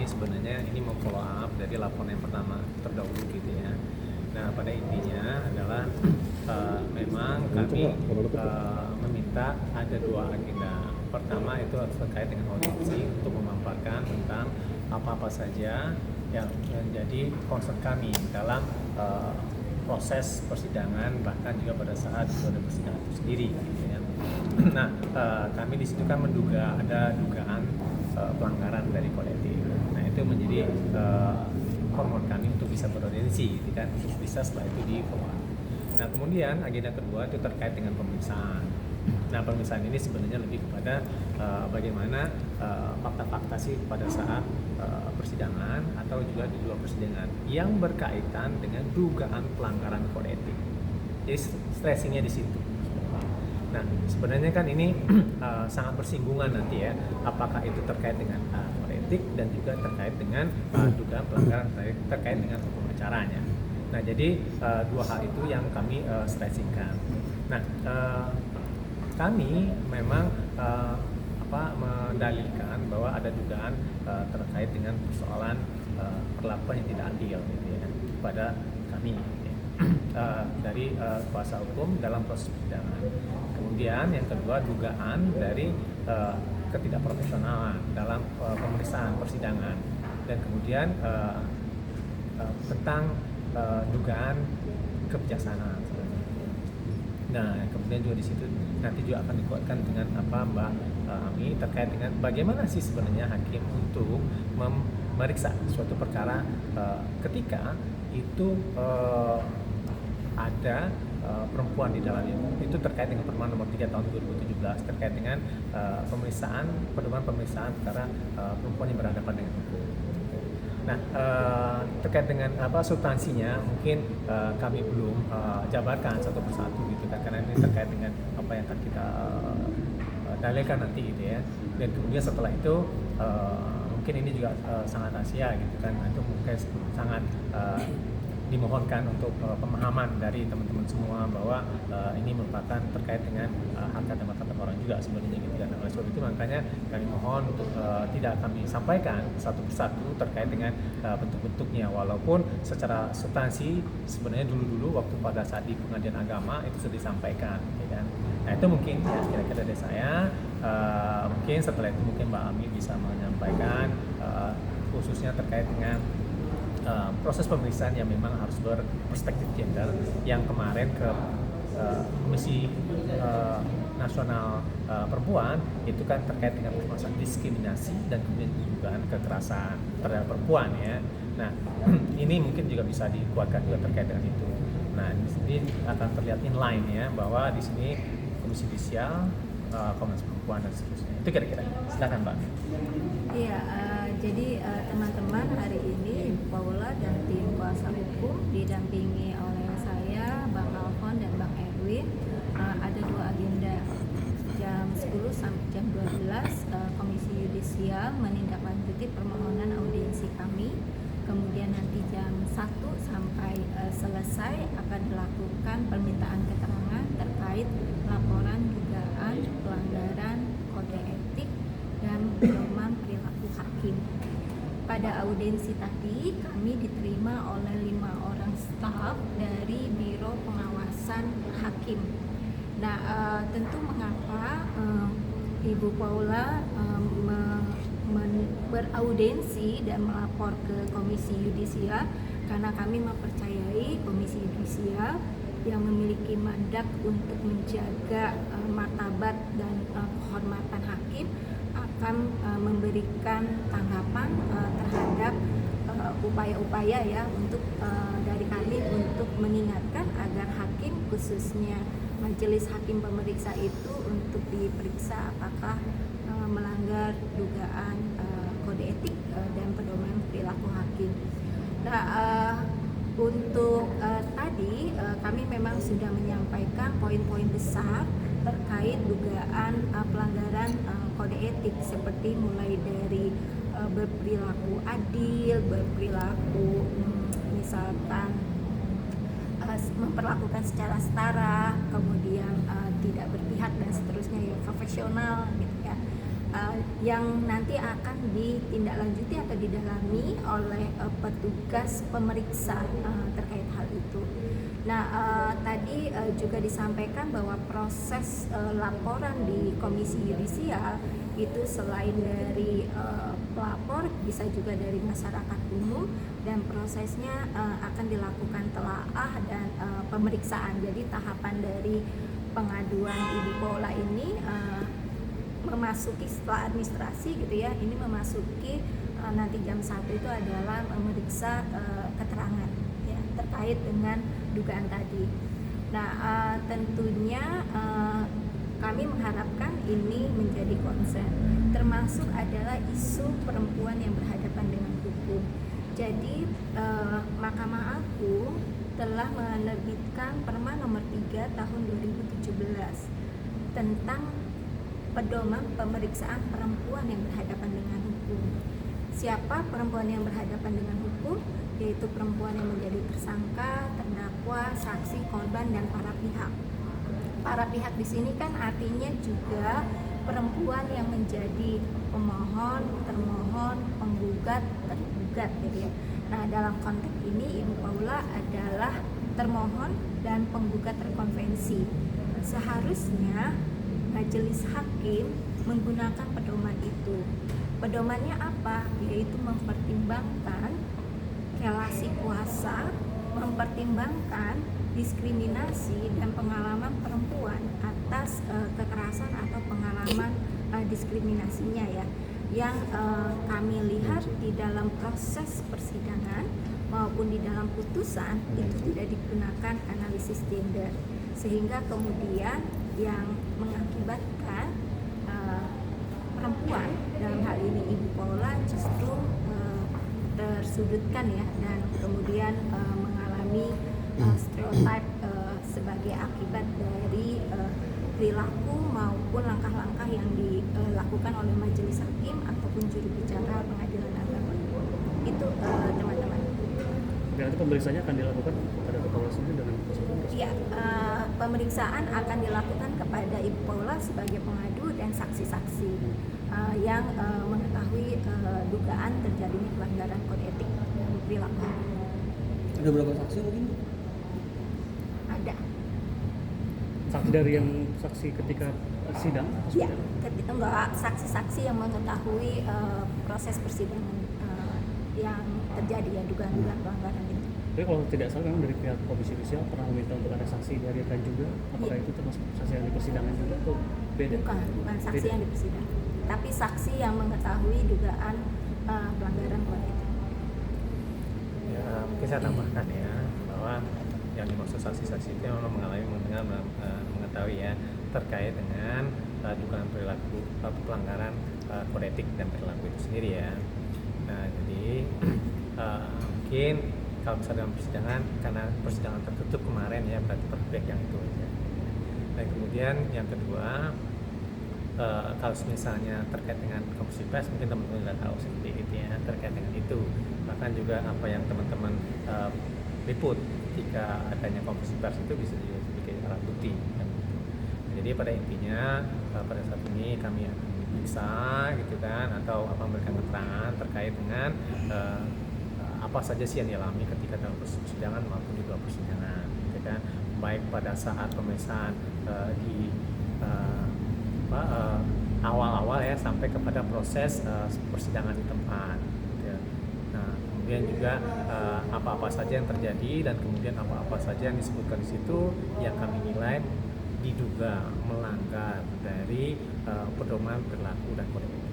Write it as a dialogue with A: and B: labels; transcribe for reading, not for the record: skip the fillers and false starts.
A: sebenarnya ini memfollow up dari laporan yang pertama terdahulu gitu ya. Nah, pada intinya adalah memang kami meminta ada dua agenda. Pertama itu terkait dengan audiensi untuk memaparkan tentang apa-apa saja yang menjadi concern kami dalam proses persidangan, bahkan juga pada saat persidangan itu sendiri gitu ya. Nah, kami di situ kan menduga ada dugaan pelanggaran dari kode etik. Nah, itu menjadi hormon kami untuk bisa berorientasi gitu kan, untuk bisa setelah itu di follow up. Nah, kemudian agenda kedua itu terkait dengan pemeriksaan. Nah, pemeriksaan ini sebenarnya lebih kepada bagaimana fakta-fakta sih pada saat persidangan atau juga di luar persidangan yang berkaitan dengan dugaan pelanggaran kode etik. Jadi stressingnya di situ. Nah, sebenarnya kan ini sangat bersinggungan nanti ya, apakah itu terkait dengan kode etik dan juga terkait dengan dugaan pelanggaran terkait dengan hukum acaranya. Nah, jadi dua hal itu yang kami stressingkan. Nah, kami memang mendalilkan bahwa ada dugaan terkait dengan persoalan perlakuan yang tidak adil gitu ya, kepada kami gitu ya. Dari kuasa hukum dalam proses persidangan. Kemudian yang kedua dugaan dari ketidakprofesionalan dalam pemeriksaan persidangan, dan kemudian tentang dugaan kebijaksanaan. Nah, kemudian juga di situ nanti juga akan dikuatkan dengan apa Mbak Ami terkait dengan bagaimana sih sebenarnya hakim untuk memeriksa suatu perkara ketika itu ada perempuan di dalamnya. Itu terkait dengan Permen Nomor 3 Tahun 2017 terkait dengan pedoman pemeriksaan perkara perempuan yang berhadapan dengan hukum. Nah, terkait dengan substansinya mungkin kami belum jabarkan satu persatu gitu kan, karena ini terkait dengan apa yang akan kita dalilkan nanti gitu ya. Dan kemudian setelah itu mungkin ini juga sangat rahasia gitu kan. Nah, itu mungkin sangat dimohonkan untuk pemahaman dari teman-teman semua bahwa ini merupakan terkait dengan harkat dan martabat orang juga sebenarnya gitu kan. Oleh sebab itu makanya kami mohon untuk tidak kami sampaikan satu persatu terkait dengan bentuk-bentuknya, walaupun secara substansi sebenarnya dulu-dulu waktu pada saat di pengadilan agama itu sudah disampaikan gitu kan. Nah, itu mungkin ya kira-kira dari saya. Mungkin setelah itu mungkin Mbak Ami bisa menyampaikan khususnya terkait dengan proses pemeriksaan yang memang harus berperspektif gender yang kemarin ke Komisi Nasional Perempuan itu kan terkait dengan permasalahan diskriminasi dan kemudian dugaan kekerasan terhadap perempuan ya. Nah, ini mungkin juga bisa dikuatkan juga terkait dengan itu. Nah, di sini akan terlihat inline ya bahwa di sini Komisi Judisial, Komnas Perempuan dan seterusnya. Itu kira-kira. Silakan Mbak.
B: Iya, jadi teman-teman hari ini Paula dan tim kuasa hukum didampingi oleh saya, Bang Alfon dan Bang Erwin, ada dua agenda. Jam 10 sampai jam 12 Komisi Yudisial menindaklanjuti permohonan audiensi kami. Kemudian nanti jam 1 sampai selesai akan dilakukan permintaan keterangan terkait laporan dugaan pelanggaran kode etik dan pedoman perilaku hakim. Pada audiensi tadi kami diterima oleh 5 orang staf dari Biro Pengawasan Hakim. Nah, tentu mengapa Ibu Paula beraudiensi dan melapor ke Komisi Yudisial, karena kami mempercayai Komisi Yudisial yang memiliki mandat untuk menjaga martabat dan kehormatan hakim akan memberikan tanggapan terhadap upaya-upaya ya untuk dari kami untuk mengingatkan agar hakim, khususnya majelis hakim pemeriksa itu untuk diperiksa apakah melanggar dugaan kode etik dan pedoman perilaku hakim. Nah, untuk tadi kami memang sudah menyampaikan poin-poin besar terkait dugaan pelanggaran kode etik, seperti mulai dari berperilaku adil, berperilaku misalkan memperlakukan secara setara, kemudian tidak berpihak dan seterusnya ya, profesional gitu ya. yang nanti akan ditindaklanjuti atau didalami oleh petugas pemeriksa terkait hal itu. Nah, tadi juga disampaikan bahwa proses laporan di Komisi Yudisial itu selain dari pelapor bisa juga dari masyarakat umum, dan prosesnya akan dilakukan telaah dan pemeriksaan. Jadi tahapan dari pengaduan Ibu Paula ini memasuki setelah administrasi gitu ya, ini memasuki nanti jam 1 itu adalah memeriksa keterangan ya terkait dengan dugaan tadi. Nah, tentunya kami mengharapkan ini menjadi konsen, termasuk adalah isu perempuan yang berhadapan dengan hukum. Jadi Mahkamah Agung telah menerbitkan Perma nomor 3 tahun 2017 tentang pedoman pemeriksaan perempuan yang berhadapan dengan hukum. Siapa perempuan yang berhadapan dengan hukum? Yaitu perempuan yang menjadi tersangka, terdakwa, saksi, korban, dan para pihak. Para pihak di sini kan artinya juga perempuan yang menjadi pemohon, termohon, penggugat, tergugat gitu ya. Nah, dalam konteks ini Ibu Paula adalah termohon dan penggugat terkonvensi. Seharusnya majelis hakim menggunakan pedoman itu. Pedomannya apa? Yaitu mempertimbangkan relasi kuasa, mempertimbangkan diskriminasi dan pengalaman perempuan atas kekerasan atau pengalaman diskriminasinya ya, yang kami lihat di dalam proses persidangan maupun di dalam putusan itu tidak digunakan analisis gender, sehingga kemudian yang mengakibatkan perempuan dalam hal ini Ibu Paula justru tersudutkan ya, dan kemudian mengalami stereotip sebagai akibat dari perilaku maupun langkah-langkah yang dilakukan oleh majelis hakim ataupun juru bicara pengadilan agama. Itu teman-teman.
C: Nanti pemeriksaannya akan dilakukan kepada Ibu Paula sendiri dengan konsultan?
B: Iya, pemeriksaan akan dilakukan kepada Ibu Paula sebagai pengadu dan saksi-saksi yang mengetahui dugaan terjadinya pelanggaran kode etik dan perilaku.
D: Ada berapa saksi mungkin?
B: Ada.
C: Saksi dari yang saksi ketika sidang?
B: Iya, enggak, saksi-saksi yang mengetahui proses persidangan yang terjadi ya, dugaan-dugaan pelanggaran itu.
C: Tapi kalau tidak salah memang dari pihak Komisi Yudisial pernah meminta untuk ada saksi dihadirkan juga. Apakah itu termasuk saksi yang di persidangan juga atau beda?
B: Bukan saksi
C: Beda.
B: yang di persidangan, tapi saksi yang mengetahui dugaan pelanggaran kode etik.
A: Ya, mungkin saya tambahkan ya bahwa yang dimaksud saksi-saksi itu memang mengalami mengetahui ya terkait dengan dugaan perilaku pelanggaran kode etik dan perilaku itu sendiri ya. Nah, jadi mungkin kalau misalnya dalam persidangan, karena persidangan tertutup kemarin ya, berarti per pihak yang itu aja. Dan kemudian yang kedua, kalau misalnya terkait dengan konferensi pers, mungkin teman-teman sudah tahu sendiri gitu ya terkait dengan itu. Bahkan juga apa yang teman-teman liput ketika adanya konferensi pers itu bisa juga sebagai alat bukti kan. Jadi pada intinya pada saat ini kami akan memeriksa gitu kan, atau apa memberikan keterangan terkait dengan apa saja sih yang dialami ketika dalam proses persidangan maupun di luar persidangan gitu kan, baik pada saat pemeriksaan di awal-awal ya sampai kepada proses persidangan di tempat gitu ya. Nah, kemudian juga apa-apa saja yang terjadi dan kemudian apa-apa saja yang disebutkan di situ yang kami nilai diduga melanggar dari pedoman perilaku dan kode etik.